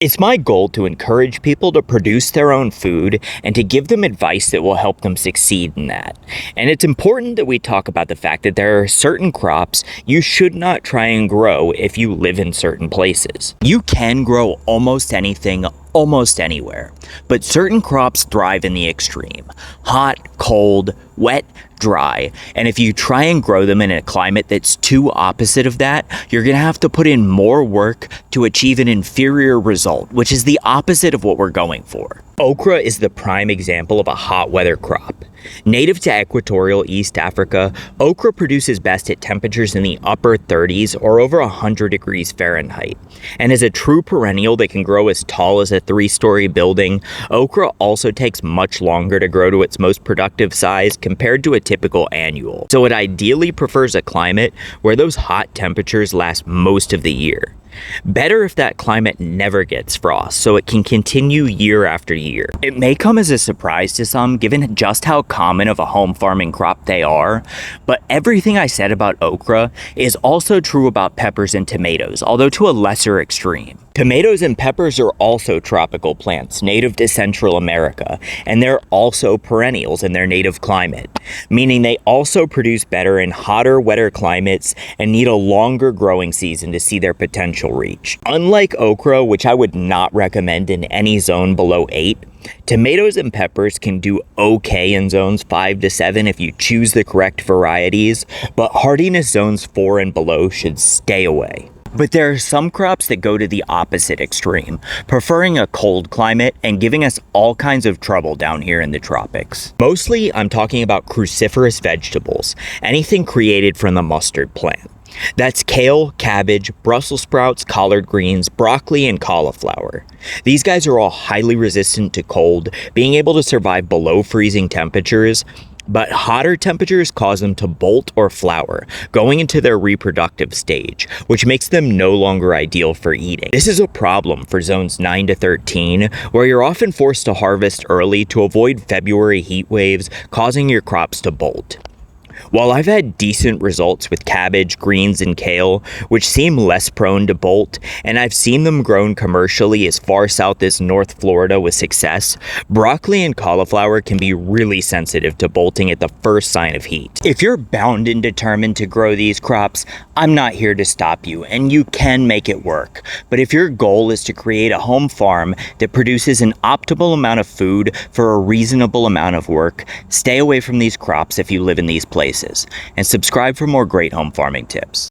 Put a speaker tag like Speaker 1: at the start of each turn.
Speaker 1: It's my goal to encourage people to produce their own food and to give them advice that will help them succeed in that. And it's important that we talk about the fact that there are certain crops you should not try and grow if you live in certain places. You can grow almost anything almost anywhere, but certain crops thrive in the extreme: hot, cold, wet, dry. And if you try and grow them in a climate that's too opposite of that, you're gonna have to put in more work to achieve an inferior result, which is the opposite of what we're going for. Okra is the prime example of a hot weather crop. Native to equatorial East Africa, okra produces best at temperatures in the upper 30s or over 100 degrees Fahrenheit. And as a true perennial that can grow as tall as a 3-story building, okra also takes much longer to grow to its most productive size compared to a typical annual. So it ideally prefers a climate where those hot temperatures last most of the year. Better if that climate never gets frost, so it can continue year after year. It may come as a surprise to some, given just how common of a home farming crop they are, but everything I said about okra is also true about peppers and tomatoes, although to a lesser extreme. Tomatoes and peppers are also tropical plants native to Central America, and they're also perennials in their native climate, meaning they also produce better in hotter, wetter climates and need a longer growing season to see their potential reach. Unlike okra, which I would not recommend in any zone below 8, tomatoes and peppers can do okay in zones 5 to 7 if you choose the correct varieties, but hardiness zones 4 and below should stay away. But there are some crops that go to the opposite extreme, preferring a cold climate and giving us all kinds of trouble down here in the tropics. Mostly, I'm talking about cruciferous vegetables, anything created from the mustard plant. That's kale, cabbage, Brussels sprouts, collard greens, broccoli, and cauliflower. These guys are all highly resistant to cold, being able to survive below freezing temperatures, but hotter temperatures cause them to bolt or flower, going into their reproductive stage, which makes them no longer ideal for eating. This is a problem for zones 9 to 13, where you're often forced to harvest early to avoid February heat waves, causing your crops to bolt. While I've had decent results with cabbage, greens, and kale, which seem less prone to bolt, and I've seen them grown commercially as far south as North Florida with success, broccoli and cauliflower can be really sensitive to bolting at the first sign of heat. If you're bound and determined to grow these crops, I'm not here to stop you, and you can make it work. But if your goal is to create a home farm that produces an optimal amount of food for a reasonable amount of work, stay away from these crops if you live in these places. And subscribe for more great home farming tips.